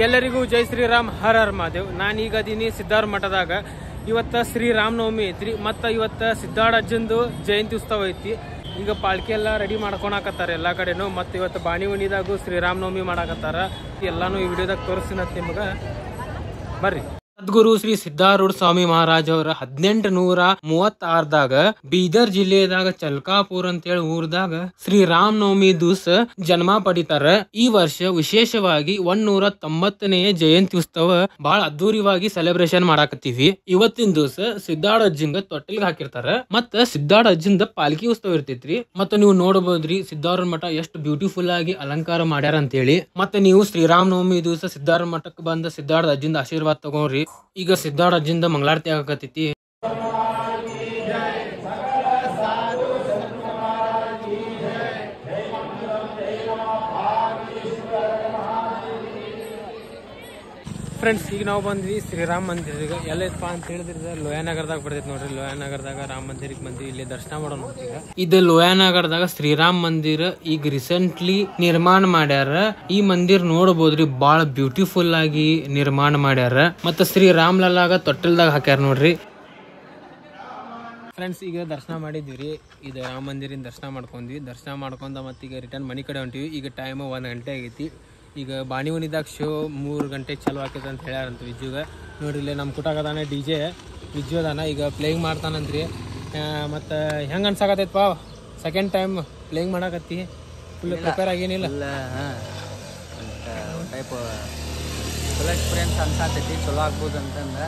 ಎಲ್ಲರಿಗೂ ಜೈ ಶ್ರೀರಾಮ್ ಹರ ಹರ್ ಮಹಾದೇವ್. ನಾನೀಗ ಅದೀನಿ ಸಿದ್ಧಾರ ಮಠದಾಗ. ಇವತ್ತ ಶ್ರೀರಾಮನವಮಿ ಐತ್ರಿ, ಮತ್ತ ಇವತ್ತ ಸಿದ್ಧಾರ್ಥ ಅಜ್ಜಂದು ಜಯಂತಿ ಉತ್ಸವ ಐತಿ. ಈಗ ಪಾಳ್ಕೆ ಎಲ್ಲ ರೆಡಿ ಮಾಡ್ಕೊಳಕತ್ತಾರ ಎಲ್ಲಾ ಕಡೆನು. ಮತ್ತೆ ಇವತ್ತು ಬಾಣಿವಣಿದಾಗೂ ಶ್ರೀರಾಮನವಮಿ ಮಾಡಾಕತ್ತಾರ. ಎಲ್ಲಾನು ಈ ವಿಡಿಯೋದಾಗ ತೋರಿಸ್ತೀನಿ ನಿಮ್ಗ, ಬರ್ರಿ. ಸದ್ಗುರು ಶ್ರೀ ಸಿದ್ಧಾರೂಢ ಸ್ವಾಮಿ ಮಹಾರಾಜ್ ಅವರ 1836ದಾಗ ಬೀದರ್ ಜಿಲ್ಲೆದಾಗ ಚಲ್ಕಾಪುರ್ ಅಂತೇಳಿ ಊರದಾಗ ಶ್ರೀರಾಮನವಮಿ ದಿವಸ ಜನ್ಮ ಪಡಿತಾರ. ಈ ವರ್ಷ ವಿಶೇಷವಾಗಿ 190ನೇ ಜಯಂತಿ ಉತ್ಸವ ಬಹಳ ಅದ್ದೂರಿಯಾಗಿ ಸೆಲೆಬ್ರೇಷನ್ ಮಾಡಾಕತ್ತೀವಿ. ಇವತ್ತಿನ ದಿವಸ ಸಿದ್ಧಾರ್ಥ ಅಜ್ಜಂಗ ತೊಟ್ಟಿಲ್ಗೆ ಹಾಕಿರ್ತಾರ. ಮತ್ತ ಸಿದ್ಧಾರ್ಥ ಅಜ್ಜಂದ ಪಾಲ್ಕಿ ಉತ್ಸವ ಇರ್ತೈತ್ರಿ. ಮತ್ತ ನೀವು ನೋಡಬಹುದ್ರಿ ಸಿದ್ಧಾರೂಢ ಮಠ ಎಷ್ಟು ಬ್ಯೂಟಿಫುಲ್ ಆಗಿ ಅಲಂಕಾರ ಮಾಡ್ಯಾರ ಅಂತೇಳಿ. ಮತ್ತೆ ನೀವು ಶ್ರೀರಾಮನವಮಿ ದಿವಸ ಸಿದ್ಧಾರೂಢ ಮಠಕ್ಕೆ ಬಂದ ಸಿದ್ಧಾರ್ಥ ಅಜ್ಜಂದ ಆಶೀರ್ವಾದ ತಗೋರಿ. ಈಗ ಸಿದ್ಧಾರ್ಥ ಅಜ್ಜಂದ ಮಂಗಳಾರತಿ ಆಗಕತ್ತೈತಿ. ಫ್ರೆಂಡ್ಸ್, ಈಗ ನಾವು ಬಂದ್ವಿ ಶ್ರೀರಾಮ್ ಮಂದಿರ. ಎಲ್ಲೈತಪ್ಪ ಅಂತ ಹೇಳಿದ್ರೆ ಲೋಯಾನಗರದಾಗ ಬರ್ತೈತಿ ನೋಡ್ರಿ. ಲೋಯಾನಗರದಾಗ ರಾಮ ಮಂದಿರಕ್ಕೆ ಬಂದ್ವಿ. ಇಲ್ಲಿ ದರ್ಶನ ಮಾಡೋಣ. ಈಗ ಇದು ಲೋಯಾನಗರದಾಗ ಶ್ರೀರಾಮ್ ಮಂದಿರ ಈಗ ರೀಸೆಂಟ್ಲಿ ನಿರ್ಮಾಣ ಮಾಡ್ಯಾರ. ಈ ಮಂದಿರ ನೋಡಬಹುದ್ರಿ, ಬಾಳ ಬ್ಯೂಟಿಫುಲ್ ಆಗಿ ನಿರ್ಮಾಣ ಮಾಡ್ಯಾರ. ಮತ್ತ ಶ್ರೀರಾಮ್ ಲಲ್ಲಾಗ ತೊಟ್ಟಲ್ದಾಗ ಹಾಕ್ಯಾರ ನೋಡ್ರಿ. ಫ್ರೆಂಡ್ಸ್, ಈಗ ದರ್ಶನ ಮಾಡಿದ್ವಿ. ಇದು ರಾಮ ಮಂದಿರಿಂದ ದರ್ಶನ ಮಾಡ್ಕೊಂಡ್ವಿ. ದರ್ಶನ ಮಾಡ್ಕೊಂಡ ಮತ್ತೀಗ ರಿಟರ್ನ್ ಮನಿ ಕಡೆ ಹೊಂಟಿವಿ. ಈಗ ಟೈಮ್ 1 ಗಂಟೆ ಆಗೈತಿ. ಈಗ ಬಾಣಿವಣಿದಾಗ ಶೋ 3 ಗಂಟೆ ಚಲೋ ಆಕೈತೆ ಅಂತ ಹೇಳ್ಯಾರಂತ ವಿಜ್ಜುಗ. ನೋಡ್ರಿ, ಇಲ್ಲೇ ನಮ್ಮ ಕುಟಾಗ ಅದಾನೆ DJ ವಿಜ್ಜು ಅದಾನ. ಈಗ ಪ್ಲೇಯಿಂಗ್ ಮಾಡ್ತಾನಂತ್ರಿ. ಮತ್ತು ಹೆಂಗೆ ಅನ್ಸಾಕತ್ತೈತಪ್ಪ ಸೆಕೆಂಡ್ ಟೈಮ್ ಪ್ಲೇಯಿಂಗ್ ಮಾಡಾಕತ್ತಿ? ಫುಲ್ ಪ್ರಿಪೇರ್ ಆಗೇನಿಲ್ಲ? ಟೈಪ್ ಫುಲ್ ಎಕ್ಸ್ಪೀರಿಯನ್ಸ್ ಅನ್ಸಾತೈತಿ. ಚಲೋ ಆಗ್ಬೋದು ಅಂತಂದ್ರೆ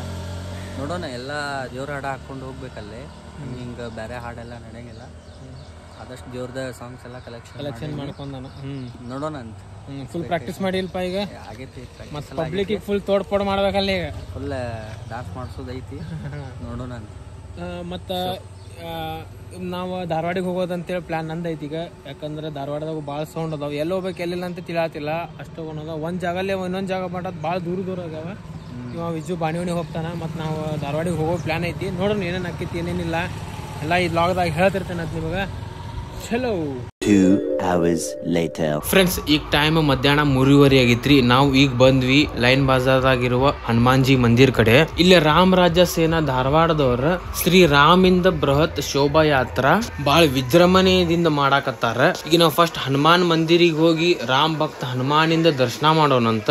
ನೋಡೋಣ. ಎಲ್ಲ ಜೋರು ಹಾಡು ಹಾಕ್ಕೊಂಡು ಹೋಗ್ಬೇಕಲ್ಲಿ. ಹಿಂಗೆ ಬೇರೆ ಹಾಡೆಲ್ಲ ನಡೆಯಂಗಿಲ್ಲ. ಆದಷ್ಟು ಜೋರ್ದ ಸಾಂಗ್ಸ್ ಎಲ್ಲ ಕಲೆಕ್ಷನ್ ಮಾಡ್ಕೊಂಡಾನ. ನೋಡೋಣ ಅಂತ. ಫುಲ್ ಪ್ರಾಕ್ಟೀಸ್ ಮಾಡಿಲ್ಪ ಈಗ ಆಗೈತಿ. ಮತ್ತೆ ಪಬ್ಲಿಕ್ ಫುಲ್ ತೋಡ್ಪೋಡ್ ಮಾಡ್ಬೇಕಲ್ಲಿ. ಈಗ ಫುಲ್ ಡಾನ್ಸ್ ಮಾಡ್ಸೋದೈತಿ. ನೋಡೋಣ ಅಂತ. ಮತ್ತು ನಾವು ಧಾರವಾಡಿಗೆ ಹೋಗೋದಂತೇಳಿ ಪ್ಲ್ಯಾನ್ ನಂದೈತಿ ಈಗ. ಯಾಕಂದ್ರೆ ಧಾರವಾಡದಾಗ ಭಾಳ ಸೌಂಡ್ ಅದಾವ. ಎಲ್ಲಿ ಹೋಗ್ಬೇಕು ಎಲ್ಲಿಲ್ಲ ಅಂತ ತಿಳಿಯತ್ತಿಲ್ಲ. ಅಷ್ಟು ಅದಾವ. ಒಂದು ಜಾಗಲ್ಲೇ ಇನ್ನೊಂದು ಜಾಗ ಮಾಡೋದು ಭಾಳ ದೂರ ಆಗ್ಯಾವ. ಇವ ವಿಜ್ಜು ಬಾಣಿವಣಿ ಹೋಗ್ತಾನ. ಮತ್ತು ನಾವು ಧಾರವಾಡಿಗೆ ಹೋಗೋ ಪ್ಲ್ಯಾನ್ ಐತಿ. ನೋಡೋಣ ಏನೇನು ಆಕೈತಿ ಏನೇನಿಲ್ಲ ಎಲ್ಲ ಈ ಬ್ಲಾಗ್ದಾಗ ಹೇಳ್ತಿರ್ತೇನೆ ಅಂತ ನಿಮಗೆ. ಚಲೋ. 2 hours later. ಫ್ರೆಂಡ್ಸ್, ಈಗ ಟೈಮ್ ಮಧ್ಯಾಹ್ನ 3:30 ಆಗೈತ್ರಿ. ನಾವು ಈಗ ಬಂದ್ವಿ ಲೈನ್ ಬಾಜಾರ್ದಾಗಿರುವ ಹನುಮಾನ್ಜಿ ಮಂದಿರ್ ಕಡೆ. ಇಲ್ಲಿ ರಾಮರಾಜ ಸೇನಾ ಧಾರವಾಡದವ್ರ ಶ್ರೀರಾಮಿಂದ ಬೃಹತ್ ಶೋಭಾ ಯಾತ್ರಾ ಬಾಳ ವಿಜೃಂಭಣೆಯಿಂದ ಮಾಡಾಕತ್ತಾರ. ಈಗ ನಾವು ಫಸ್ಟ್ ಹನುಮಾನ್ ಮಂದಿರಿಗೆ ಹೋಗಿ ರಾಮ್ ಭಕ್ತ ಹನುಮಾನಿಂದ ದರ್ಶನ ಮಾಡೋಣಂತ.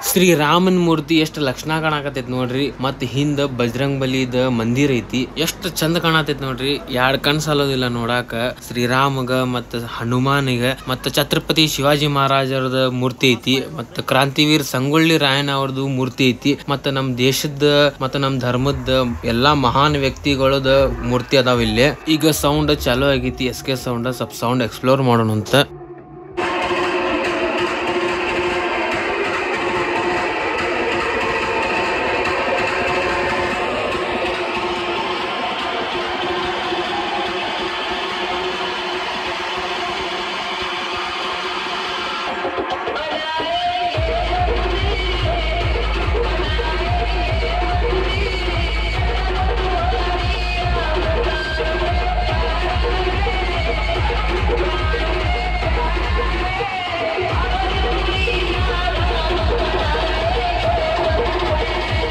ಶ್ರೀರಾಮನ್ ಮೂರ್ತಿ ಎಷ್ಟು ಲಕ್ಷಣ ಕಾಣಕತ್ತೈತಿ ನೋಡ್ರಿ. ಮತ್ ಹಿಂದ ಬಜರಂಗ್ ಬಲಿದ ಮಂದಿರ ಐತಿ. ಎಷ್ಟು ಚಂದ ಕಾಣತೈತಿ ನೋಡ್ರಿ. 2 ಕಣ್ ಸಾಲೋದಿಲ್ಲ ನೋಡಾಕ. ಶ್ರೀರಾಮಗ ಮತ್ತ ಹನುಮಾನಿಗ ಮತ್ತ ಛತ್ರಪತಿ ಶಿವಾಜಿ ಮಹಾರಾಜರದ ಮೂರ್ತಿ ಐತಿ. ಮತ್ತ ಕ್ರಾಂತಿವೀರ್ ಸಂಗೊಳ್ಳಿ ರಾಯಣ್ಣ ಅವ್ರದ್ದು ಮೂರ್ತಿ ಐತಿ. ಮತ್ತ ನಮ್ ದೇಶದ ಮತ್ತ ನಮ್ ಧರ್ಮದ ಎಲ್ಲಾ ಮಹಾನ್ ವ್ಯಕ್ತಿಗಳದ ಮೂರ್ತಿ ಅದಾವ ಇಲ್ಲಿ. ಈಗ ಸೌಂಡ್ ಚಾಲೂ ಆಗೈತಿ. SK ಸೌಂಡ್ ಸ್ವಲ್ಪ ಸೌಂಡ್ ಎಕ್ಸ್ಪ್ಲೋರ್ ಮಾಡೋಣ ಅಂತ.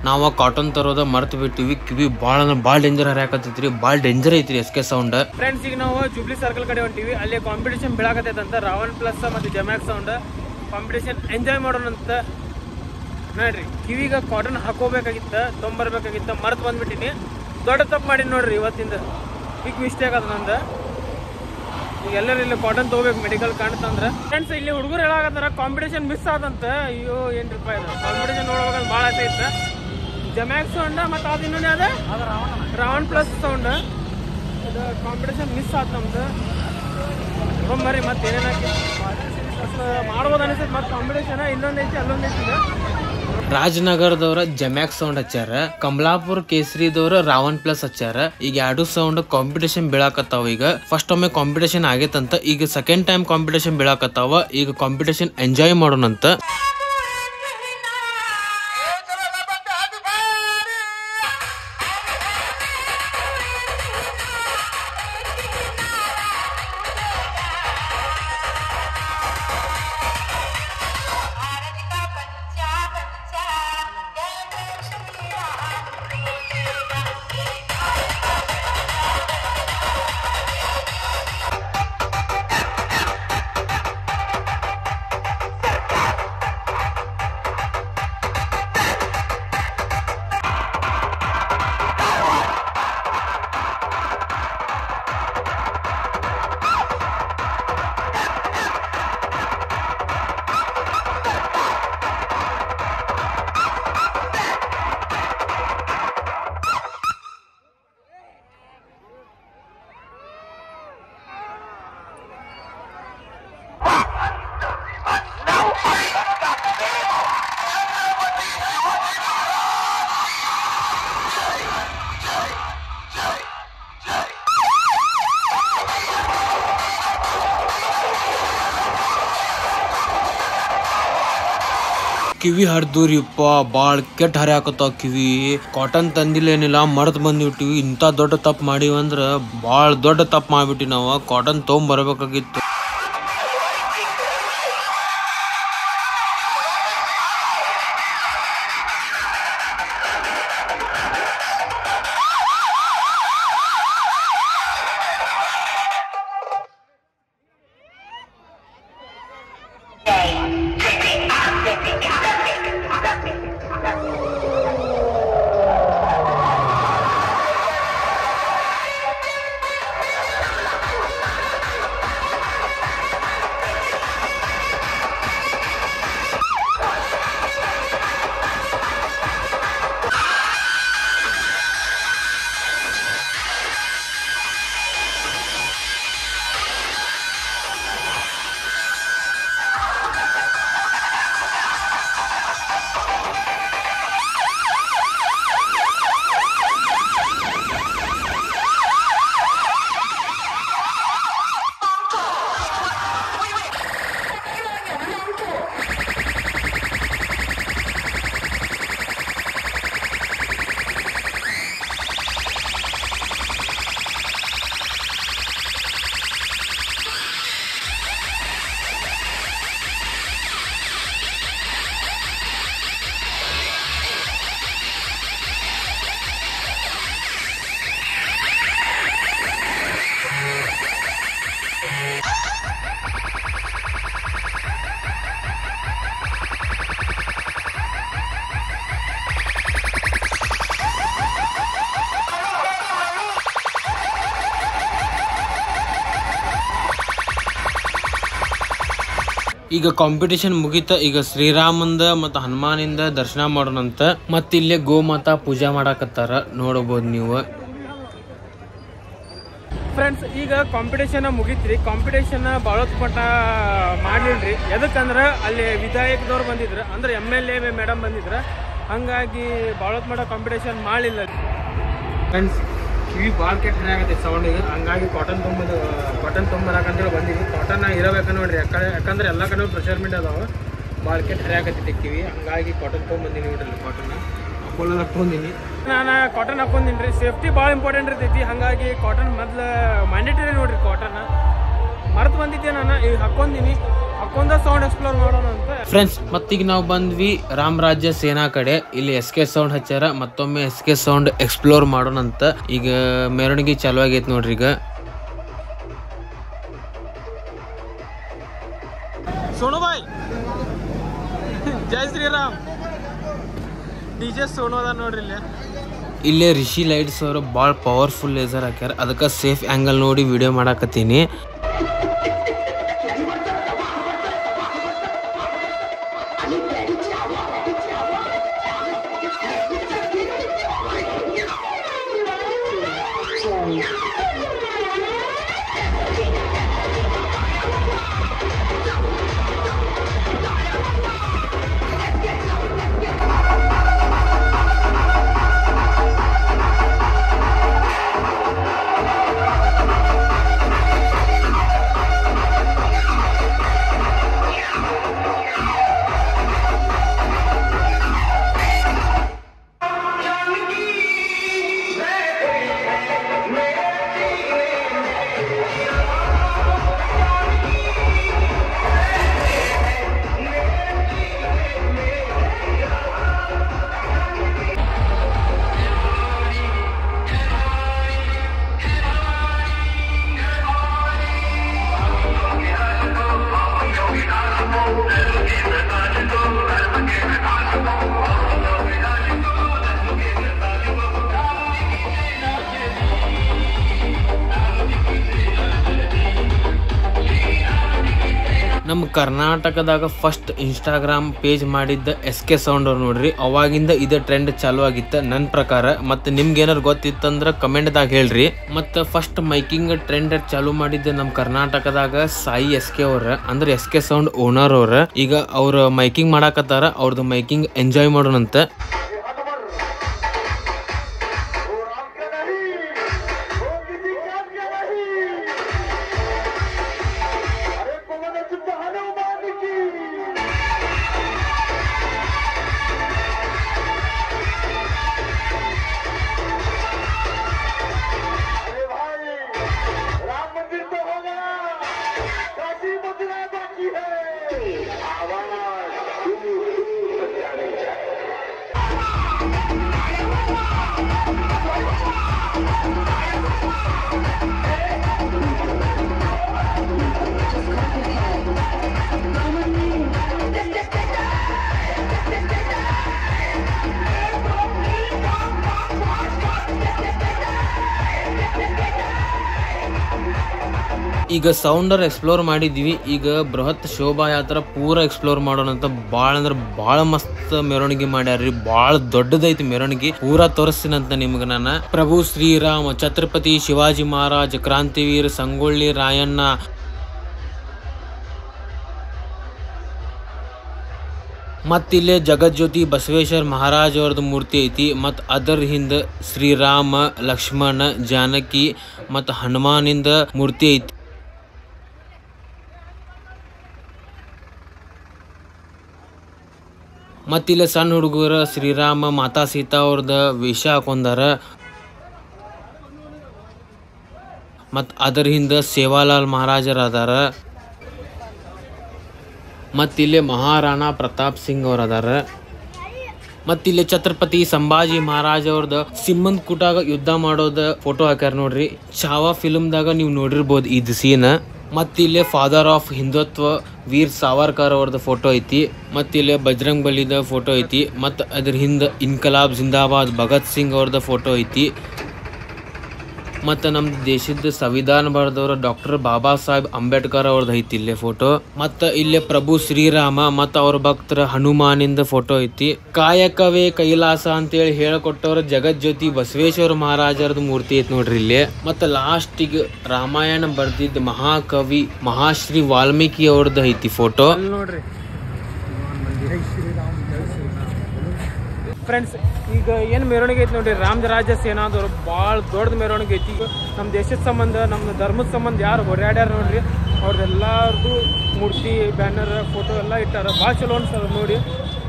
ನಾವು ಕಾಟನ್ ತರೋದ ಮರ್ತು ಬಿಟ್ಟಿವಿ. ಕಿವಿ ಭಾಳ ಡೇಂಜರ್ ಹರಿಯಾಕತ್ತೈತ್ರಿ. ಭಾಳ ಡೇಂಜರ್ ಐತ್ರಿ SK ಸೌಂಡ್. ಫ್ರೆಂಡ್ಸ್, ಈಗ ನಾವು ಜೂಬ್ಲಿ ಸರ್ಕಲ್ ಕಡೆ ಹೊಂಟಿವಿ. ಅಲ್ಲಿ ಕಾಂಪಿಟೇಷನ್ ಬೀಳಾಕತ್ತೈತಂತ. ರಾವಣ್ ಪ್ಲಸ್ ಮತ್ತು ಜಮ್ಯಾಕ್ ಸೌಂಡ್ ಕಾಂಪಿಟೇಷನ್ ಎಂಜಾಯ್ ಮಾಡೋಣ ಅಂತ ನೋಡ್ರಿ. ಕಿವಿಗ ಕಾಟನ್ ಹಾಕೋಬೇಕಾಗಿತ್ತ, ತೊಂಬರ್ಬೇಕಾಗಿತ್ತ, ಮರ್ತು ಬಂದ್ಬಿಟ್ಟಿನಿ. ದೊಡ್ಡ ತಪ್ಪು ಮಾಡೀನಿ ನೋಡ್ರಿ ಇವತ್ತಿಂದ. ಬಿಗ್ ಮಿಸ್ಟೇಕ್ ಅದ ನಂದು. ಈಗ ಎಲ್ಲರೂ ಇಲ್ಲಿ ಕಾಟನ್ ತಗೋಬೇಕು ಮೆಡಿಕಲ್ ಕಾಣ್ತಂದ್ರೆ. ಫ್ರೆಂಡ್ಸ್, ಇಲ್ಲಿ ಹುಡುಗರು ಹೇಳಾಕತ್ತಾರ ಕಾಂಪಿಟೇಷನ್ ಮಿಸ್ ಆದಂತ. ಅಯ್ಯೋ ಏನ್ರಿಪ್ಪ ಇದು. ಕಾಂಪಿಟೇಷನ್ ನೋಡ್ಬೇಕಂತ ಭಾಳ ಆಸೆ ಇತ್ತ. ಜಮ್ಯಾಕ್ ಸೌಂಡ್ ಮತ್ತು ಅದು ಇನ್ನೊಂದು ಯಾವ್ದು ರಾವಣ್ ಪ್ಲಸ್ ಸೌಂಡ್. ಇದು ಕಾಂಪಿಟೇಷನ್ ಮಿಸ್ ಆಯ್ತು ನಮ್ದು. ಬರ್ರಿ ಮತ್ತೆ ಏನೇನು ಹಾಕಿ ಮಾಡ್ಬೋದು ಅನಿಸ್ತೈತೆ. ಮತ್ತೆ ಕಾಂಪಿಟೇಷನ್ ಇಲ್ಲೊಂದೈತಿ ಅಲ್ಲೊಂದೈತಿ. ರಾಜನಗರದವ್ರ ಜಮ್ಯಾಕ್ ಸೌಂಡ್ ಹಚ್ಚಾರ, ಕಮಲಾಪುರ ಕೇಸರಿದವ್ರ ರಾವಣ್ ಪ್ಲಸ್ ಹಚ್ಚಾರ. ಈಗ 2 ಸೌಂಡ್ ಕಾಂಪಿಟೇಷನ್ ಬೀಳಾಕತ್ತಾವ. ಈಗ ಫಸ್ಟ್ ಒಮ್ಮೆ ಕಾಂಪಿಟೇಷನ್ ಆಗೇತಂತ, ಈಗ ಸೆಕೆಂಡ್ ಟೈಮ್ ಕಾಂಪಿಟೇಷನ್ ಬೀಳಾಕತ್ತಾವ. ಈಗ ಕಾಂಪಿಟೇಷನ್ ಎಂಜಾಯ್ ಮಾಡೋಣಂತ. ಕಿವಿ ಹರಿದೂರಿಪ್ಪ, ಭಾಳ ಕೆಟ್ಟ ಹರಿಯಾಕತ್ತಾವ ಕಿವಿ. ಕಾಟನ್ ತಂದಿಲ್ಲ ಏನಿಲ್ಲ, ಮರ್ತ್ ಬಂದ್ಬಿಟ್ಟಿವಿ. ಇಂಥ ದೊಡ್ಡ ತಪ್ಪು ಮಾಡಿವಂದ್ರ ಭಾಳ ದೊಡ್ಡ ತಪ್ಪು ಮಾಡ್ಬಿಟ್ಟಿ ನಾವು. ಕಾಟನ್ ತೊಗೊಂಬರ್ಬೇಕಾಗಿತ್ತು. ಈಗ ಕಾಂಪಿಟೇಷನ್ ಮುಗೀತ. ಈಗ ಶ್ರೀರಾಮಂದ ಮತ್ತು ಹನುಮಾನಿಂದ ದರ್ಶನ ಮಾಡೋಣಂತ. ಮತ್ತೆ ಇಲ್ಲೇ ಗೋಮಾತಾ ಪೂಜಾ ಮಾಡಾಕತ್ತಾರ, ನೋಡಬಹುದು ನೀವು ಫ್ರೆಂಡ್ಸ್. ಈಗ ಕಾಂಪಿಟೇಷನ್ ಮುಗೀತ್ರಿ. ಕಾಂಪಿಟೇಷನ್ ಬಾಳತ್ ಮಟ್ಟ ಮಾಡ್ಲಿಲ್ರಿ. ಎದಕ್ಕಂದ್ರೆ ಅಲ್ಲಿ ವಿಧಾಯಕದವ್ರು ಬಂದಿದ್ರು, ಅಂದ್ರೆ MLA ಮೇಡಮ್ ಬಂದಿದ್ರ. ಹಂಗಾಗಿ ಬಾಳತ್ ಮಟ್ಟ ಕಾಂಪಿಟೇಷನ್ ಮಾಡಲಿಲ್ಲ ಫ್ರೆಂಡ್ಸ್. ಕಿವಿ ಭಾಳ ಕೆಟ್ಟ ಆಗತ್ತೆ ಸೌಂಡ್. ಈಗ ಹಂಗಾಗಿ ಕಾಟನ್ ತೊಂಬರಾಕಂತೇಳಿ ಬಂದಿದ್ವಿ. ಕಾಟನ್ ಇರಬೇಕು ನೋಡ್ರಿ, ಯಾಕಂದ್ರೆ ಎಲ್ಲ ಕಡೆ ಪ್ರೆಷರ್ಮೆಂಟ್ ಅದಾವ. ಭಾಳ ಕೆಟ್ಟ ಹರಿಯಾಕತ್ತೈತಿ ಕಿವಿ. ಹಂಗಾಗಿ ಕಾಟನ್ ತೊಗೊಂಬಂದಿನಿ ನೋಡ್ರಿ. ಕಾಟನ್ ಹಾಕೊಂದಿನಿ ನಾನು. ಕಾಟನ್ ಹಾಕೊಂದಿನಿ ರೀ. ಸೇಫ್ಟಿ ಭಾಳ ಇಂಪಾರ್ಟೆಂಟ್ ಇರ್ತೈತಿ. ಹಂಗಾಗಿ ಕಾಟನ್ ಮೊದ್ಲು ಮ್ಯಾಂಡೇಟರಿ ನೋಡ್ರಿ. ಕಾಟನ್ ಮರೆತು ಬಂದಿದ್ದೆ ನಾನು, ಈಗ ಹಾಕೊಂದಿನಿ. ಹಾಕೊಂಡ ಸೌಂಡ್ ಎಕ್ಸ್ಪ್ಲೋರ್ ಮಾಡೋಣ ಅಂತ ಫ್ರೆಂಡ್ಸ್. ಮತ್ತೀಗ ನಾವು ಬಂದ್ವಿ ರಾಮರಾಜ್ಯ ಸೇನಾ ಕಡೆ. ಇಲ್ಲಿ SK ಸೌಂಡ್ ಹಚ್ಚಾರ. ಮತ್ತೊಮ್ಮೆ SK ಸೌಂಡ್ ಎಕ್ಸ್ಪ್ಲೋರ್ ಮಾಡೋಣ ಅಂತ. ಈಗ ಮೆರವಣಿಗೆ ಚಾಲು ಆಗೈತೆ ನೋಡ್ರಿ. ಈಗ ಸೋನು ಬಾಯ್, ಜೈ ಶ್ರೀರಾಮ್. DJ ಸೋನು ಅದ ನೋಡ್ರಿ. ಇಲ್ಲೇ ರಿಷಿ ಲೈಟ್ಸ್ ಅವರು ಭಾಳ ಪವರ್ಫುಲ್ ಲೇಸರ್ ಹಾಕ್ಯಾರ. ಅದಕ್ಕೆ ಸೇಫ್ ಆ್ಯಂಗಲ್ ನೋಡಿ ವಿಡಿಯೋ ಮಾಡಾಕತ್ತೀನಿ. ನಮ್ಮ ಕರ್ನಾಟಕದಾಗ ಫಸ್ಟ್ ಇನ್ಸ್ಟಾಗ್ರಾಮ್ ಪೇಜ್ ಮಾಡಿದ್ದ SK ಸೌಂಡ್ ಅವ್ರು ನೋಡ್ರಿ. ಅವಾಗಿಂದ ಇದೇ ಟ್ರೆಂಡ್ ಚಾಲು ಆಗಿತ್ತು ನನ್ನ ಪ್ರಕಾರ. ಮತ್ತು ನಿಮ್ಗೆ ಏನಾರು ಗೊತ್ತಿತ್ತಂದ್ರೆ ಕಮೆಂಟ್ದಾಗ ಹೇಳ್ರಿ. ಮತ್ತು ಫಸ್ಟ್ ಮೈಕಿಂಗ್ ಟ್ರೆಂಡ್ ಚಾಲು ಮಾಡಿದ್ದ ನಮ್ಮ ಕರ್ನಾಟಕದಾಗ ಸಾಯಿ SK ಅವ್ರ, ಅಂದ್ರೆ SK ಸೌಂಡ್ ಓನರ್ ಅವ್ರ. ಈಗ ಅವ್ರ ಮೈಕಿಂಗ್ ಮಾಡಾಕತ್ತಾರ. ಅವ್ರದ್ದು ಮೈಕಿಂಗ್ ಎಂಜಾಯ್ ಮಾಡೋಣಂತ. ಈಗ ಸೌಂಡರ್ ಎಕ್ಸ್ಪ್ಲೋರ್ ಮಾಡಿದ್ವಿ. ಈಗ ಬೃಹತ್ ಶೋಭಾಯಾತ್ರಾ ಪೂರ ಎಕ್ಸ್ಪ್ಲೋರ್ ಮಾಡೋಣ ಅಂತ. ಭಾಳ ಅಂದ್ರೆ ಭಾಳ ಮಸ್ತ್ ಮೆರವಣಿಗೆ ಮಾಡ್ಯಾರ್ರಿ. ಭಾಳ ದೊಡ್ಡದೈತಿ ಮೆರವಣಿಗೆ. ಪೂರಾ ತೋರಿಸ್ತೀನಂತ ನಿಮ್ಗೆ ನಾನು. ಪ್ರಭು ಶ್ರೀರಾಮ, ಛತ್ರಪತಿ ಶಿವಾಜಿ ಮಹಾರಾಜ್, ಕ್ರಾಂತಿವೀರ್, ಸಂಗೊಳ್ಳಿ ರಾಯಣ್ಣ, ಮತ್ತಿಲ್ಲೇ ಜಗಜ್ಯೋತಿ ಬಸವೇಶ್ವರ ಮಹಾರಾಜ್ ಅವ್ರದ್ದು ಮೂರ್ತಿ ಐತಿ. ಮತ್ತು ಅದರ ಹಿಂದೆ ಶ್ರೀರಾಮ, ಲಕ್ಷ್ಮಣ, ಜಾನಕಿ ಮತ್ತು ಹನುಮಾನಿಂದ ಮೂರ್ತಿ ಐತಿ. ಮತ್ತಿಲ್ಲಿ ಸಣ್ಣ ಹುಡುಗರ ಶ್ರೀರಾಮ ಮಾತಾ ಸೀತಾ ಅವ್ರದ ವೇಷ ಹಾಕೊಂಡಾರ. ಮತ್ತು ಅದರ ಹಿಂದೆ ಸೇವಾಲಾಲ್ ಮಹಾರಾಜರ ಅದಾರ. ಮತ್ತಿಲ್ಲಿ ಮಹಾರಾಣಾ ಪ್ರತಾಪ್ ಸಿಂಗ್ ಅವ್ರ ಅದಾರ. ಮತ್ತಿಲ್ಲಿ ಛತ್ರಪತಿ ಸಂಭಾಜಿ ಮಹಾರಾಜ್ ಅವ್ರದ ಸಿಂಹನ್ ಕೂಟಾಗ ಯುದ್ಧ ಮಾಡೋದ ಫೋಟೋ ಹಾಕ್ಯಾರ ನೋಡ್ರಿ. ಚಾವಾ ಫಿಲ್ಮ್ದಾಗ ನೀವು ನೋಡಿರ್ಬೋದು ಇದು ಸೀನ್. ಮತ್ತಿಲ್ಲಿ ಫಾದರ್ ಆಫ್ ಹಿಂದುತ್ವ ವೀರ್ ಸಾವರ್ಕರ್ ಅವ್ರದ್ದು ಫೋಟೋ ಐತಿ. ಮತ್ತಿಲ್ಲಿ ಬಜರಂಗ್ ಬಲಿದ ಫೋಟೋ ಐತಿ. ಮತ್ತು ಅದ್ರ ಹಿಂದೆ ಇನ್ಕಲಾಬ್ ಜಿಂದಾಬಾದ್ ಭಗತ್ ಸಿಂಗ್ ಅವ್ರದ್ದು ಫೋಟೋ ಐತಿ. ಮತ್ತು ನಮ್ಮ ದೇಶದ ಸಂವಿಧಾನ ಬರೆದವರು ಡಾಕ್ಟರ್ ಬಾಬಾ ಸಾಹೇಬ್ ಅಂಬೇಡ್ಕರ್ ಅವ್ರದ್ದು ಐತಿ ಇಲ್ಲೇ ಫೋಟೋ. ಮತ್ತು ಇಲ್ಲೇ ಪ್ರಭು ಶ್ರೀರಾಮ ಮತ್ತು ಅವ್ರ ಭಕ್ತರ ಹನುಮಾನಿಂದ ಫೋಟೋ ಐತಿ. ಕಾಯಕವೇ ಕೈಲಾಸ ಅಂತೇಳಿ ಹೇಳಿಕೊಟ್ಟವ್ರ ಜಗಜ್ಯೋತಿ ಬಸವೇಶ್ವರ ಮಹಾರಾಜರದು ಮೂರ್ತಿ ಐತಿ ನೋಡ್ರಿ ಇಲ್ಲಿ. ಮತ್ತು ಲಾಸ್ಟಿಗೆ ರಾಮಾಯಣ ಬರ್ದಿದ್ದ ಮಹಾಕವಿ ಮಹಾಶ್ರೀ ವಾಲ್ಮೀಕಿ ಅವ್ರದ್ದು ಐತಿ ಫೋಟೋ ನೋಡ್ರಿ. ಫ್ರೆಂಡ್ಸ್, ಈಗ ಏನು ಮೆರವಣಿಗೆ ಐತಿ ನೋಡ್ರಿ, ರಾಮರಾಜ್ಯ ಸೇನಾದವರು ಭಾಳ ದೊಡ್ಡ ಮೆರವಣಿಗೆ ಐತಿ. ಈಗ ನಮ್ಮ ದೇಶದ ಸಂಬಂಧ, ನಮ್ಮ ಧರ್ಮದ ಸಂಬಂಧ ಯಾರು ಹೊರ್ಯಾಡ್ಯಾರ ನೋಡ್ರಿ, ಅವ್ರದ್ದೆಲ್ಲರದು ಮೂರ್ತಿ, ಬ್ಯಾನರ್, ಫೋಟೋ ಎಲ್ಲ ಇಟ್ಟಾರ. ಭಾಳ ಚಲೋ ಅನ್ಸದ ನೋಡಿ.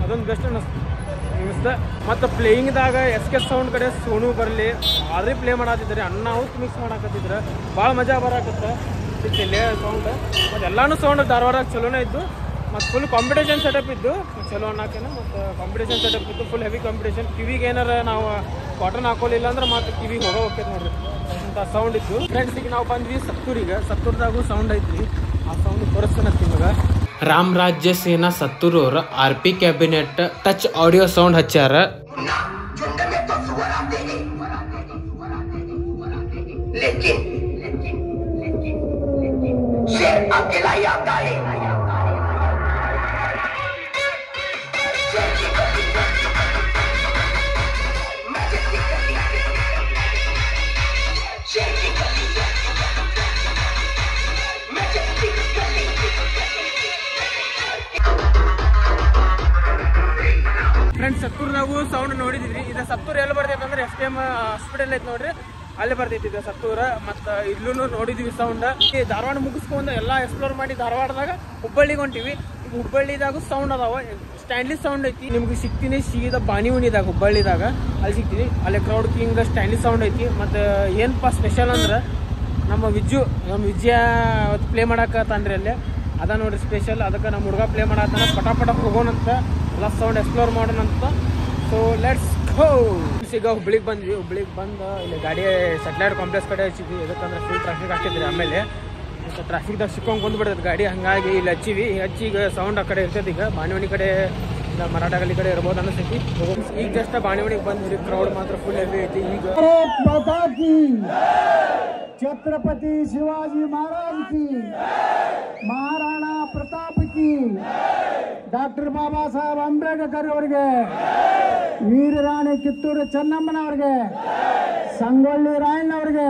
ಅದೊಂದು ಬೆಸ್ಟ್ ಅನಿಸ್ತ. ಮತ್ತು ಪ್ಲೇಯಿಂಗ್ದಾಗ SK ಸೌಂಡ್ ಕಡೆ ಸೋನು ಬರಲಿ ಭಾರಿ ಪ್ಲೇ ಮಾಡತ್ತಿದ್ದಾರೆ. ಅನ್ನ ಔಟ್ ಮಿಕ್ಸ್ ಮಾಡಾಕತ್ತಿದ್ರೆ ಭಾಳ ಮಜಾ ಬರಾಕತ್ತೆ ಇಲ್ಲೇ ಸೌಂಡ್. ಮತ್ತು ಎಲ್ಲಾನು ಸೌಂಡ್ ಧಾರವಾಡಕ್ಕೆ ಚಲೋನೇ ಇದ್ದು. ಮತ್ತು ಫುಲ್ ಕಾಂಪಿಟೇಷನ್ ಸೆಟಪ್ ಇದ್ದು ಚಲೋ ಅನ್ನೋಕೇನು. ಮತ್ತು ಕಾಂಪಿಟೇಷನ್ ಸೆಟಪ್ ಇದ್ದು ಫುಲ್ ಹೆವಿ ಕಾಂಪಿಟೇಷನ್. ಕಿವಿಗೆ ಏನಾರ ನಾವು ಕಾಟನ್ ಹಾಕೋಲಿಲ್ಲ ಅಂದ್ರೆ ಮತ್ತು ಕಿವಿಗೆ ಹೋಗೋಕೆ ನೋಡ್ರಿ ಅಂತ ಸೌಂಡ್ ಇದ್ದು. ಫ್ರೆಂಡ್ಸ್, ಈಗ ನಾವು ಬಂದ್ವಿ ಸತ್ತೂರಿಗೆ. ಸತ್ತೂರ್ದಾಗೂ ಸೌಂಡ್ ಐತಿ. ಆ ಸೌಂಡ್ ತೋರಿಸ್ತಾನೆ ನಿಮಗೆ. ರಾಮರಾಜ್ಯ ಸೇನಾ ಸತ್ತೂರು ಅವ್ರ RP cabinet touch audio sound ಹಚ್ಚಾರ. ಫ್ರೆಂಡ್ಸ್, ಸತ್ತೂರ್ದಾಗೂ ಸೌಂಡ್ ನೋಡಿದ್ರಿ. ಇದು ಸತ್ತೂರು ಎಲ್ಲಿ ಬರ್ತೈತೆ ಅಂದ್ರೆ FKM ಹಾಸ್ಪಿಟಲ್ ಐತೆ ನೋಡ್ರಿ, ಅಲ್ಲಿ ಬರ್ತೈತಿ ಇದು ಸತ್ತೂರ. ಮತ್ತು ಇಲ್ಲೂ ನೋಡಿದ್ವಿ ಸೌಂಡ್. ಈ ಧಾರವಾಡ ಮುಗಿಸ್ಕೊಂಡು ಎಲ್ಲ ಎಕ್ಸ್ಪ್ಲೋರ್ ಮಾಡಿ ಧಾರವಾಡದಾಗ ಹುಬ್ಬಳ್ಳಿಗೆ ಹೊಂಟಿವಿ. ಈಗ ಹುಬ್ಬಳ್ಳಿದಾಗೂ ಸೌಂಡ್ ಅದಾವ. ಸ್ಟ್ಯಾನ್ಲಿ ಸೌಂಡ್ ಐತಿ. ನಿಮ್ಗೆ ಸಿಗ್ತೀನಿ ಸೀದಾ ಬಾಣಿವಣಿದಾಗ ಹುಬ್ಬಳ್ಳಿದಾಗ ಅಲ್ಲಿ ಸಿಗ್ತೀನಿ. ಅಲ್ಲಿ ಕ್ರೌಡ್ ಕಿಂಗ್ ಸ್ಟ್ಯಾನ್ಲಿ ಸೌಂಡ್ ಐತಿ. ಮತ್ತು ಏನಪ್ಪ ಸ್ಪೆಷಲ್ ಅಂದ್ರೆ ನಮ್ಮ ವಿಜಯ ಪ್ಲೇ ಮಾಡಾಕತ್ತಾನ್ರಿ ಅಲ್ಲೇ. ಅದ ನೋಡ್ರಿ ಸ್ಪೆಷಲ್. ಅದಕ್ಕೆ ನಮ್ಮ ಹುಡುಗ ಪ್ಲೇ ಮಾಡತ್ತಾನ. ಪಟ ಹೋಗೋಣಂತ, ಎಲ್ಲ ಸೌಂಡ್ ಎಕ್ಸ್ಪ್ಲೋರ್ ಮಾಡೋಣಂತ. So let's go. ಈಗ ಹುಬ್ಳಿಗೆ ಬಂದ್ವಿ. ಹುಬ್ಳಿಗೆ ಬಂದು ಇಲ್ಲಿ ಗಾಡಿ ಸೆಟ್ಲೈಟ್ ಕಾಂಪ್ಲೆಕ್ಸ್ ಕಡೆ ಹಚ್ಚಿದ್ವಿ. ಯಾಕಂದ್ರೆ ಫುಲ್ ಟ್ರಾಫಿಕ್ ಹಾಕಿದ್ರಿ. ಆಮೇಲೆ ಟ್ರಾಫಿಕ್ದಾಗ ಸಿಕ್ಕೊಂಡು ಕುಂದ್ಬಿಡ್ತೈತೆ ಗಾಡಿ. ಹಾಗಾಗಿ ಇಲ್ಲಿ ಹಚ್ಚಿವಿ. ಈಗ ಸೌಂಡ್ ಆ ಕಡೆ ಇರ್ತೈತಿ. ಈಗ ಬಾಣಿವಣಿ ಕಡೆ ಇಲ್ಲ ಮರಾಠಗಲ್ಲಿ ಕಡೆ ಇರ್ಬೋದು ಅನಿಸ್ತೈತಿ. ಈಗ ಜಸ್ಟ್ ಬಾಣಿವಣಿಗೆ ಬಂದ್ವಿ. ಕ್ರೌಡ್ ಮಾತ್ರ ಫುಲ್ ಹೆವಿ ಐತಿ. ಈಗ छत्रपति शिवाजी महाराज की, महाराणा प्रताप ಕಿ ಡಾಕ್ಟರ್ ಬಾಬಾ ಸಾಹೇಬ್ ಅಂಬೇಡ್ಕರ್ ಅವರಿಗೆ, ವೀರರಾಣಿ ಕಿತ್ತೂರು ಚೆನ್ನಮ್ಮನವರಿಗೆ, ಸಂಗೊಳ್ಳಿ ರಾಯಣ್ಣವರಿಗೆ.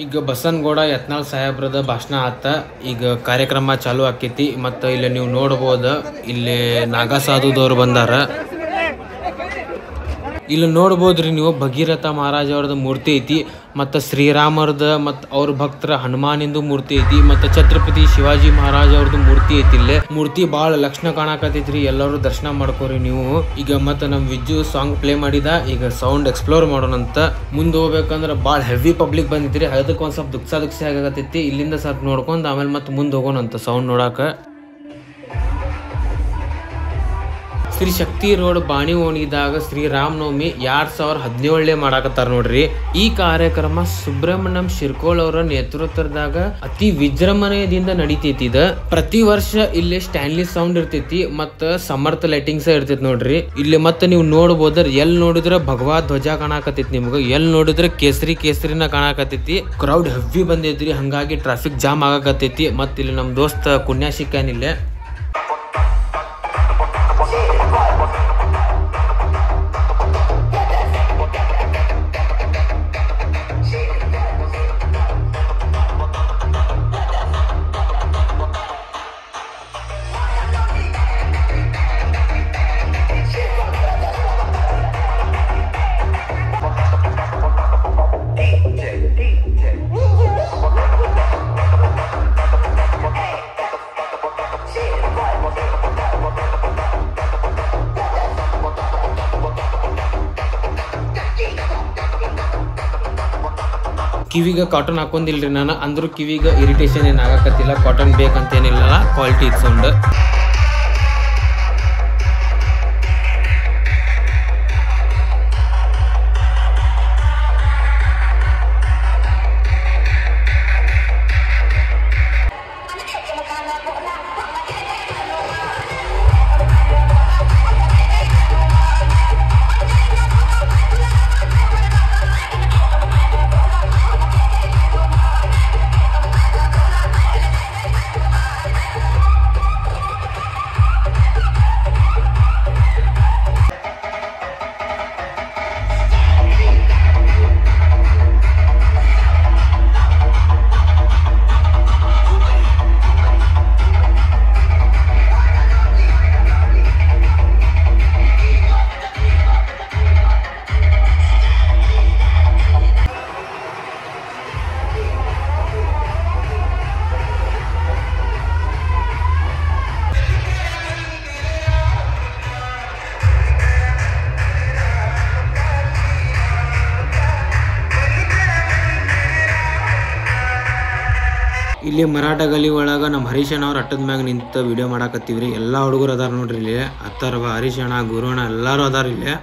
ಈಗ ಬಸನಗೌಡ ಯತ್ನಾಳ್ ಸಾಹೇಬ್ರದ ಭಾಷಣ ಆತ. ಈಗ ಕಾರ್ಯಕ್ರಮ ಚಾಲು ಆಕೈತಿ. ಮತ್ತು ಇಲ್ಲಿ ನೀವು ನೋಡ್ಬೋದು, ಇಲ್ಲಿ ನಾಗಸಾಧುದವ್ರು ಬಂದಾರ. ಇಲ್ಲಿ ನೋಡ್ಬೋದ್ರಿ ನೀವು, ಭಗೀರಥ ಮಹಾರಾಜ ಅವ್ರದ್ದು ಮೂರ್ತಿ ಐತಿ, ಮತ್ತು ಶ್ರೀರಾಮರದ ಮತ್ತು ಅವ್ರ ಭಕ್ತರ ಹನುಮಾನಿಂದು ಮೂರ್ತಿ ಐತಿ, ಮತ್ತು ಛತ್ರಪತಿ ಶಿವಾಜಿ ಮಹಾರಾಜ್ ಅವ್ರದ್ದು ಮೂರ್ತಿ ಐತಿ. ಇಲ್ಲೇ ಮೂರ್ತಿ ಭಾಳ ಲಕ್ಷಣ ಕಾಣಕತ್ತೈತ್ರಿ. ಎಲ್ಲರೂ ದರ್ಶನ ಮಾಡ್ಕೋರಿ ನೀವು. ಈಗ ಮತ್ತು ನಮ್ಮ ವಿಜ್ಜು ಸಾಂಗ್ ಪ್ಲೇ ಮಾಡಿದ. ಈಗ ಸೌಂಡ್ ಎಕ್ಸ್ಪ್ಲೋರ್ ಮಾಡೋಣಂತ. ಮುಂದೆ ಹೋಗ್ಬೇಕಂದ್ರೆ ಭಾಳ ಹೆವಿ ಪಬ್ಲಿಕ್ ಬಂದಿದ್ರಿ. ಅದಕ್ಕೆ ಒಂದು ಸ್ವಲ್ಪ ದುಕ್ಸಾದುಕ್ಸಿ ಆಗತ್ತೈತಿ. ಇಲ್ಲಿಂದ ಸ್ವಲ್ಪ ನೋಡ್ಕೊಂಡು ಆಮೇಲೆ ಮತ್ತೆ ಮುಂದೆ ಹೋಗೋಣಂತ ಸೌಂಡ್ ನೋಡಾಕ. ಶ್ರೀ ಶಕ್ತಿ ರೋಡ್ ಬಾಣಿ ಓಣಿದಾಗ ಶ್ರೀರಾಮನವಮಿ 2017 ಮಾಡಾಕತ್ತಾರ ನೋಡ್ರಿ. ಈ ಕಾರ್ಯಕ್ರಮ ಸುಬ್ರಹ್ಮಣ್ಯಂ ಶಿರ್ಕೋಳ್ ಅವರ ನೇತೃತ್ವದಾಗ ಅತಿ ವಿಜೃಂಭಣೆಯಿಂದ ನಡೀತೈತಿ. ಇದ ಪ್ರತಿ ವರ್ಷ ಇಲ್ಲಿ ಸ್ಟ್ಯಾನ್ಲಿ ಸೌಂಡ್ ಇರ್ತೈತಿ, ಮತ್ತ ಸಮರ್ಥ ಲೈಟಿಂಗ್ಸ್ ಇರ್ತೈತಿ ನೋಡ್ರಿ. ಇಲ್ಲಿ ಮತ್ತೆ ನೀವು ನೋಡ್ಬೋದ್ರ, ಎಲ್ ನೋಡಿದ್ರ ಭಗವಾ ಧ್ವಜ ಕಾಣಕತ್ತೈತಿ ನಿಮ್ಗ, ಎಲ್ ನೋಡಿದ್ರ ಕೇಸರಿನ ಕಾಣಕತ್ತೈತಿ. ಕ್ರೌಡ್ ಹೆವಿ ಬಂದೈತ್ರಿ, ಹಂಗಾಗಿ ಟ್ರಾಫಿಕ್ ಜಾಮ್ ಆಗಕತ್ತೈತಿ. ಮತ್ತ ಇಲ್ಲಿ ನಮ್ ದೋಸ್ತ ಕುಣ್ಯ ಸಿಕ್ಕಾನಿಲ್ಲೇ. ಕಿವಿಗೆ ಕಾಟನ್ ಹಾಕೊಂಡಿಲ್ರಿ ನಾನು, ಅಂದ್ರೂ ಕಿವಿಗೆ ಇರಿಟೇಷನ್ ಏನು ಆಗಕತ್ತಿಲ್ಲ. ಕಾಟನ್ ಬೇಕಂತೇನಿಲ್ಲ, ಕ್ವಾಲಿಟಿ ಇದು ಸೌಂಡ್. ಇಲ್ಲಿ ಮರಾಠ ಗಲಿ ಒಳಗ ನಮ್ಮ ಹರೀಶಣ್ಣ ಅವ್ರ ಅಟ್ಟದ ಮ್ಯಾಗ ನಿಂತ ವಿಡಿಯೋ ಮಾಡಾಕತ್ತೀವ್ರಿ. ಎಲ್ಲಾ ಹುಡುಗರು ಅದಾರ ನೋಡ್ರಿ ಇಲ್ಲಿ. ಅಥರ್ವ, ಹರೀಶಣ್ಣ, ಗುರುಣ್ಣ ಎಲ್ಲಾರು ಅದಾರ ಇಲ್ಲಿ.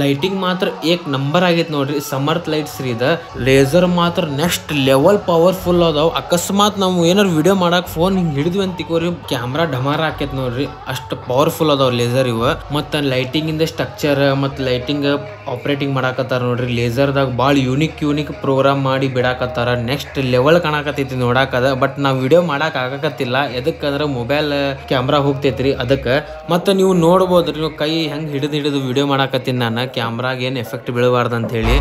ಲೈಟಿಂಗ್ ಮಾತ್ರ ಏಕ್ ನಂಬರ್ ಆಗೈತೆ ನೋಡ್ರಿ. ಸಮರ್ಥ ಲೈಟ್ಸ್ ರೀ ಇದ. ಲೇಸರ್ ಮಾತ್ರ ನೆಕ್ಸ್ಟ್ ಲೆವೆಲ್ ಪವರ್ಫುಲ್ ಅದಾವ. ಅಕಸ್ಮಾತ್ ನಾವು ಏನಾರು ವಿಡಿಯೋ ಮಾಡಕ್ ಫೋನ್ ಹಿಂಗ್ ಹಿಡಿದ್ವಿ ಅಂತ ತಿಕೋರಿ, ಕ್ಯಾಮ್ರಾ ಢಮಾರ ಹಾಕೈತ್ ನೋಡ್ರಿ. ಅಷ್ಟು ಪವರ್ಫುಲ್ ಅದಾವ ಲೇಸರ್ ಇವ. ಮತ್ತ ಲೈಟಿಂಗ್ ಇಂದ ಸ್ಟ್ರಕ್ಚರ್ ಮತ್ ಲೈಟಿಂಗ್ ಆಪರೇಟಿಂಗ್ ಮಾಡಾಕತ್ತಾರ ನೋಡ್ರಿ. ಲೇಸರ್ದಾಗ ಭಾಳ ಯೂನಿಕ್ ಪ್ರೋಗ್ರಾಮ್ ಮಾಡಿ ಬಿಡಾಕತ್ತಾರ. ನೆಕ್ಸ್ಟ್ ಲೆವೆಲ್ ಕಾಣಕತ್ತೈತಿ ನೋಡಾಕದ. ಬಟ್ ನಾವ್ ವಿಡಿಯೋ ಮಾಡಕ್ ಆಗಕತ್ತಿಲ್ಲ. ಎದಕ್ಕಂದ್ರ ಮೊಬೈಲ್ ಕ್ಯಾಮ್ರಾ ಹೋಗ್ತೈತ್ರಿ ಅದಕ್ಕ. ಮತ್ತ ನೀವು ನೋಡ್ಬೋದ್ರಿ, ನೀವು ಕೈ ಹೆಂಗ್ ಹಿಡಿದು ವಿಡಿಯೋ ಮಾಡಾಕತ್ತೀನಿ ನಾನು. ಕ್ಯಾಮ್ರಾಗ ಏನು ಎಫೆಕ್ಟ್ ಬೀಳಬಾರ್ದು ಅಂತ ಹೇಳಿ.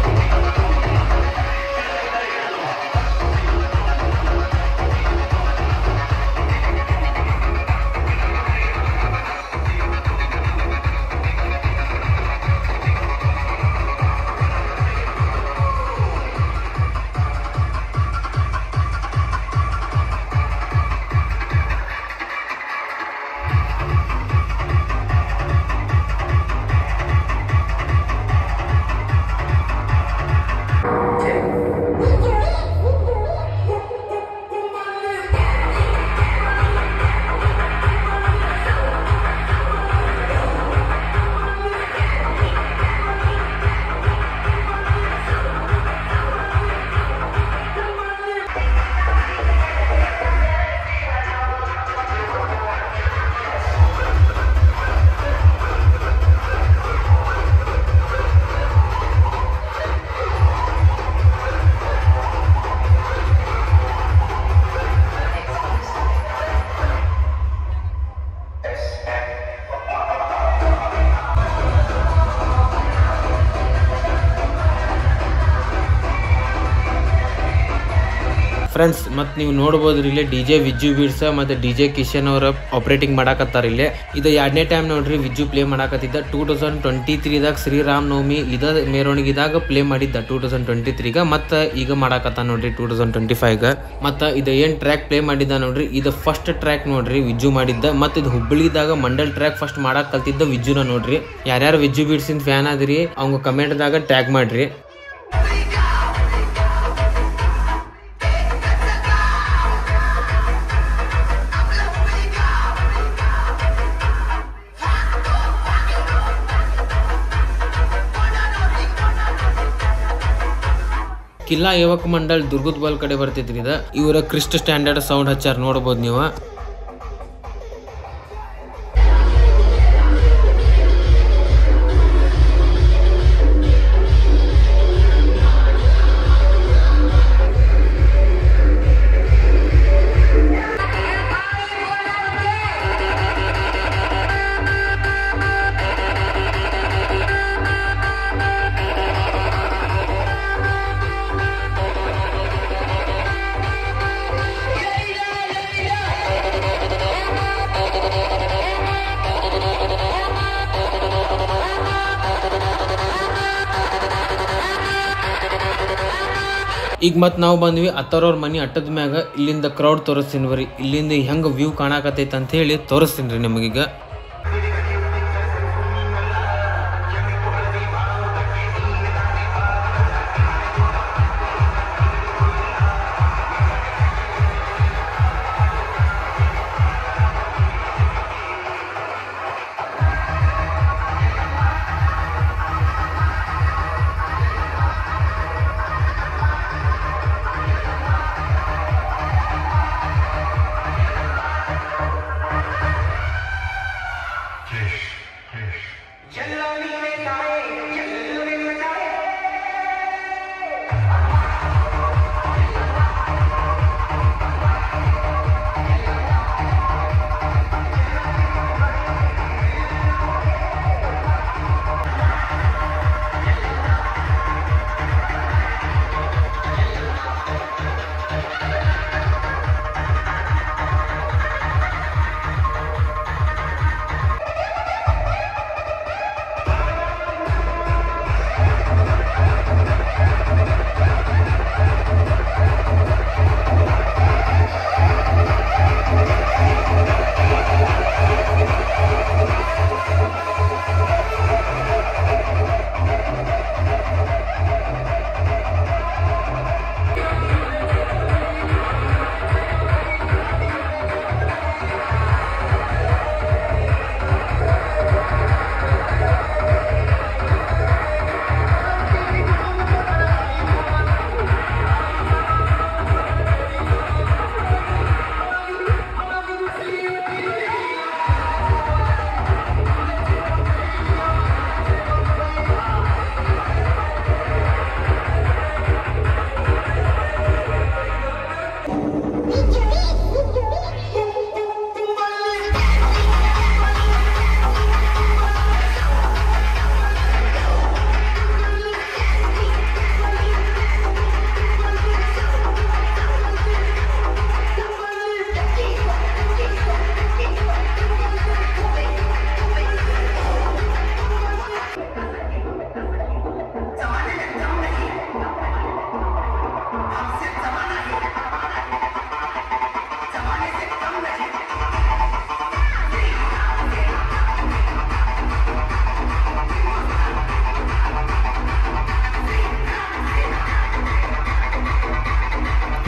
ಫ್ರೆಂಡ್ಸ್ ಮತ್ತು ನೀವು ನೋಡ್ಬೋದ್ರಿ ಇಲ್ಲೇ DJ ವಿಜ್ಜು ಬೀಡ್ಸ ಮತ್ತು DJ ಕಿಶನ್ ಅವರ ಆಪರೇಟಿಂಗ್ ಮಾಡಾಕತ್ತಾರ ಇಲ್ಲೇ. ಇದು 2ನೇ ಟೈಮ್ ನೋಡ್ರಿ ವಿಜ್ಜು ಪ್ಲೇ ಮಾಡಾಕತ್ತಿದ್ದ. 2023ದಾಗ ಶ್ರೀರಾಮ್ ನವಮಿ ಇದ ಮೆರವಣಿಗೆದಾಗ ಪ್ಲೇ ಮಾಡಿದ್ದ 2023ಗ, ಮತ್ತು ಈಗ ಮಾಡಾಕತ್ತ ನೋಡ್ರಿ 2025ಗ. ಮತ್ತು ಇದು ಏನು ಟ್ರ್ಯಾಕ್ ಪ್ಲೇ ಮಾಡಿದ್ದ ನೋಡ್ರಿ, ಇದು ಫಸ್ಟ್ ಟ್ರ್ಯಾಕ್ ನೋಡ್ರಿ ವಿಜ್ಜು ಮಾಡಿದ್ದ. ಮತ್ತು ಇದು ಹುಬ್ಬಳ್ಳಿದಾಗ ಮಂಡಲ್ ಟ್ರ್ಯಾಕ್ ಫಸ್ಟ್ ಮಾಡಾಕ್ ಕಲ್ತಿದ್ದ ವಿಜ್ಜುನ ನೋಡ್ರಿ. ಯಾರ್ಯಾರು ವಿಜ್ಜು ಬೀಡ್ಸಿನ ಫ್ಯಾನ್ ಆದ್ರಿ ಅವಂಗ ಕಮೆಂಟ್ದಾಗ ಟ್ಯಾಗ್ ಮಾಡ್ರಿ. ಕಿಲ್ಲಾ ಯುವಕ ಮಂಡಲ್ ದುರ್ಗದ ಬಲ್ ಕಡೆ ಬರ್ತೈತ್ರಿ ಇದ. ಇವರ ಕ್ರಿಸ್ಟ್ ಸ್ಟ್ಯಾಂಡರ್ಡ್ ಸೌಂಡ್ ಹಚ್ಚಾರ ನೋಡ್ಬೋದು ನೀವು. ಈಗ ಮತ್ತೆ ನಾವು ಬಂದ್ವಿ ಅತ್ತರವ್ರ ಮನೆ ಅಟ್ಟದ ಮ್ಯಾಗ. ಇಲ್ಲಿಂದ ಕ್ರೌಡ್ ತೋರಿಸ್ತೀನಿ ಬರ್ರಿ, ಇಲ್ಲಿಂದ ಹೆಂಗೆ ವ್ಯೂ ಕಾಣಕತ್ತೈತೆ ಅಂತ ಹೇಳಿ ತೋರಿಸ್ತೀನಿ ರೀ ನಿಮಗೀಗ.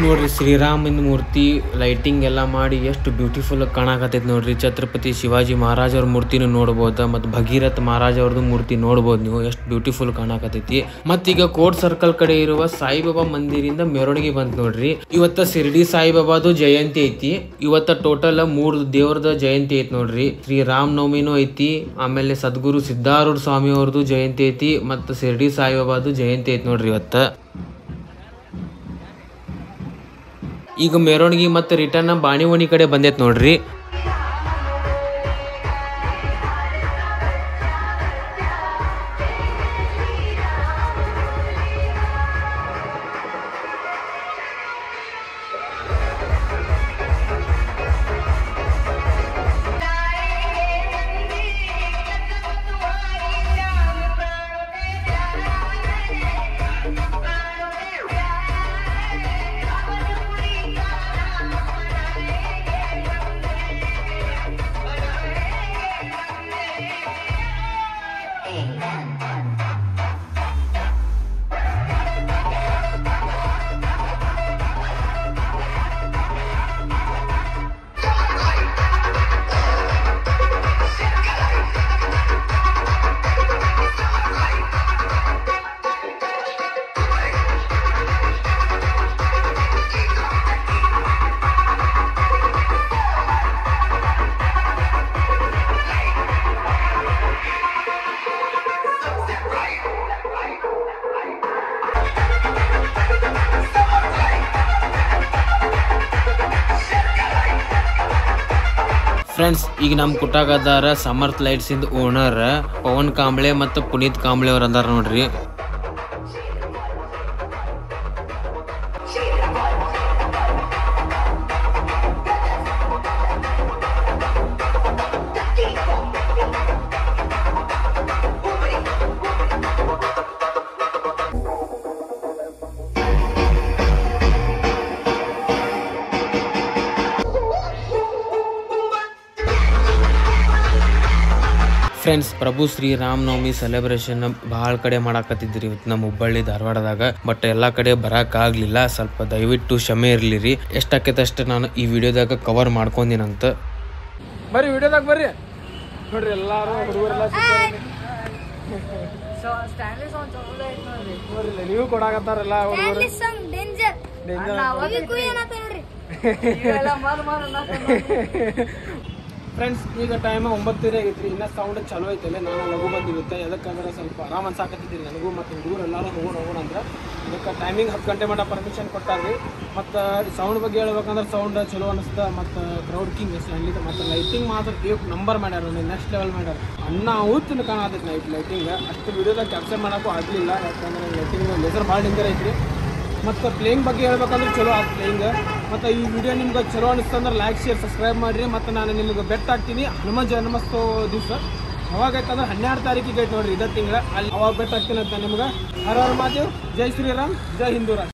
ನೋಡ್ರಿ ಶ್ರೀರಾಮನ ಮೂರ್ತಿ ಲೈಟಿಂಗ್ ಎಲ್ಲ ಮಾಡಿ ಎಷ್ಟು ಬ್ಯೂಟಿಫುಲ್ ಕಾಣಕತ್ತೈತಿ ನೋಡ್ರಿ. ಛತ್ರಪತಿ ಶಿವಾಜಿ ಮಹಾರಾಜ್ ಅವ್ರ ಮೂರ್ತಿನೂ ನೋಡ್ಬೋದು, ಮತ್ತು ಭಗೀರಥ್ ಮಹಾರಾಜ್ ಅವ್ರದ್ದು ಮೂರ್ತಿ ನೋಡ್ಬೋದು ನೀವು, ಎಷ್ಟು ಬ್ಯೂಟಿಫುಲ್ ಕಾಣಕತ್ತೈತಿ. ಮತ್ತೀಗ ಕೋರ್ಟ್ ಸರ್ಕಲ್ ಕಡೆ ಇರುವ ಸಾಯಿಬಾಬಾ ಮಂದಿರಿಂದ ಮೆರವಣಿಗೆ ಬಂತು ನೋಡ್ರಿ. ಇವತ್ತ ಶಿರ್ಡಿ ಸಾಯಿಬಾಬಾದು ಜಯಂತಿ ಐತಿ. ಇವತ್ತ ಟೋಟಲ್ 3 ದೇವ್ರದ ಜಯಂತಿ ಐತಿ ನೋಡ್ರಿ. ಶ್ರೀ ರಾಮ್ ನವಮಿನೂ ಐತಿ, ಆಮೇಲೆ ಸದ್ಗುರು ಸಿದ್ಧಾರೂಢ ಸ್ವಾಮಿ ಅವ್ರದ್ದು ಜಯಂತಿ ಐತಿ, ಮತ್ತು ಶಿರ್ಡಿ ಸಾಯಿಬಾಬಾದು ಜಯಂತಿ ಐತಿ ನೋಡ್ರಿ ಇವತ್ತ. ಈಗ ಮೆರವಣಿಗೆ ಮತ್ತು ರಿಟರ್ನ್ ಬಾಣಿವಣಿ ಕಡೆ ಬಂದೈತೆ ನೋಡ್ರಿ. ಫ್ರೆಂಡ್ಸ್, ಈಗ ನಮ್ಮ ಕುಟಾಗದಾರ ಸಮರ್ಥ್ ಲೈಟ್ಸ್ ಇಂದ ಓನರ್ ಪವನ್ ಕಾಂಬ್ಳೆ ಮತ್ತು ಪುನೀತ್ ಕಾಂಬ್ಳೆ ಅವ್ರ ಅಂದಾರ ನೋಡ್ರಿ. ಫ್ರೆಂಡ್ಸ್, ಪ್ರಭು ಶ್ರೀರಾಮನವಮಿ ಸೆಲೆಬ್ರೇಷನ್ ಭಾಳ ಕಡೆ ಮಾಡಾಕತ್ತಿದ್ರಿ ಇವತ್ತು ನಮ್ಮ ಹುಬ್ಬಳ್ಳಿ ಧಾರವಾಡದಾಗ. ಬಟ್ ಎಲ್ಲಾ ಕಡೆ ಬರಕ್ ಆಗ್ಲಿಲ್ಲ. ಸ್ವಲ್ಪ ದಯವಿಟ್ಟು ಕ್ಷಮೆ ಇರ್ಲಿರಿ. ಎಷ್ಟಾಕೈತೆ ಅಷ್ಟು ನಾನು ಈ ವಿಡಿಯೋದಾಗ ಕವರ್ ಮಾಡ್ಕೊಂಡಿನಂತ. ಬರ್ರಿ ವಿಡಿಯೋದಾಗ ಬರ್ರಿ. ನೋಡ್ರಿ ಎಲ್ಲಾರು ಹುಡುಗರೆಲ್ಲ ನೋಡ್ರಿ ನೀವು ಕೊಡಾಕತ್ತಾರಲ್ಲ ಹುಡುಗರು. ಫ್ರೆಂಡ್ಸ್, ಈಗ ಟೈಮ್ 9:30 ಆಗೈತ್ರಿ. ಇನ್ನ ಸೌಂಡ್ ಚಲೋ ಐತಲ್ಲ. ನಾನು ಲಘು ಬಂದಿರುತ್ತೆ. ಅದಕ್ಕಂದ್ರೆ ಸ್ವಲ್ಪ ಆರಾಮ್ ಅನ್ಸಾಕತ್ತಿದ್ರಿ ನನಗೂ ಮತ್ತು ಹುಡುಗರು ಎಲ್ಲರೂ ಹೋಗೋಣ ಅಂದ್ರೆ. ಅದಕ್ಕೆ ಟೈಮಿಂಗ್ 10 ಗಂಟೆ ಮಟ್ಟ ಪರ್ಮಿಷನ್ ಕೊಟ್ಟಾರ್ರಿ. ಮತ್ತು ಸೌಂಡ್ ಬಗ್ಗೆ ಹೇಳ್ಬೇಕಂದ್ರೆ ಸೌಂಡ್ ಚಲೋ ಅನಿಸ್ತಾ. ಮತ್ತು ಕ್ರೌಡ್ ಕಿಂಗ್ ಅಲ್ಲಿದೆ. ಮತ್ತು ಲೈಟಿಂಗ್ ಮಾತ್ರ ನಂಬರ್ ಮಾಡ್ಯಾರ. ನೆಕ್ಸ್ಟ್ ಲೆವೆಲ್ ಮಾಡ್ಯಾರ. ಅನ್ನ ಊತಿನ ಕಾಣತೈತಿ ನೈಟ್ ಲೈಟಿಂಗ್. ಅಷ್ಟು ವಿಡಿಯೋದಾಗ ಕ್ಯಾಪ್ಚರ್ ಮಾಡೋಕ್ಕೂ ಆಗಲಿಲ್ಲ. ಯಾಕಂದ್ರೆ ಲೈಟಿಂಗ್ ಲೇಸರ್ ಭಾಳ ಡೇಂಜರ್ ಐತ್ರಿ. ಮತ್ತು ಪ್ಲೇಯಿಂಗ್ ಬಗ್ಗೆ ಹೇಳ್ಬೇಕಂದ್ರೆ ಚಲೋ ಆಯ್ತು ಪ್ಲೇಯಿಂಗ್. ಮತ್ತು ಈ ವಿಡಿಯೋ ನಿಮ್ಗೆ ಚಲೋ ಅನಿಸ್ತಂದ್ರೆ ಲೈಕ್ ಶೇರ್ ಸಬ್ಸ್ಕ್ರೈಬ್ ಮಾಡಿರಿ. ಮತ್ತು ನಾನು ನಿಮ್ಗೆ ಬೆಟ್ ಆಗ್ತೀನಿ ಹನುಮ ಜನ್ಮೋತ್ಸವ ದಿವಸ. ಅವಾಗೈತಂದ್ರೆ 12 ತಾರೀಕಿಗೆ ಐತೆ ನೋಡ್ರಿ, ಇದೇ ತಿಂಗಳ. ಅಲ್ಲಿ ಅವಾಗ ಬೆಟ್ ಆಗ್ತೀನಿ ಅಂತ ನಿಮ್ಗೆ. ಹರ ಹರ ಮಹಾದೇವ್. ಜೈ ಶ್ರೀರಾಮ್, ಜೈ ಹಿಂದೂ ರಾಷ್ಟ್ರ.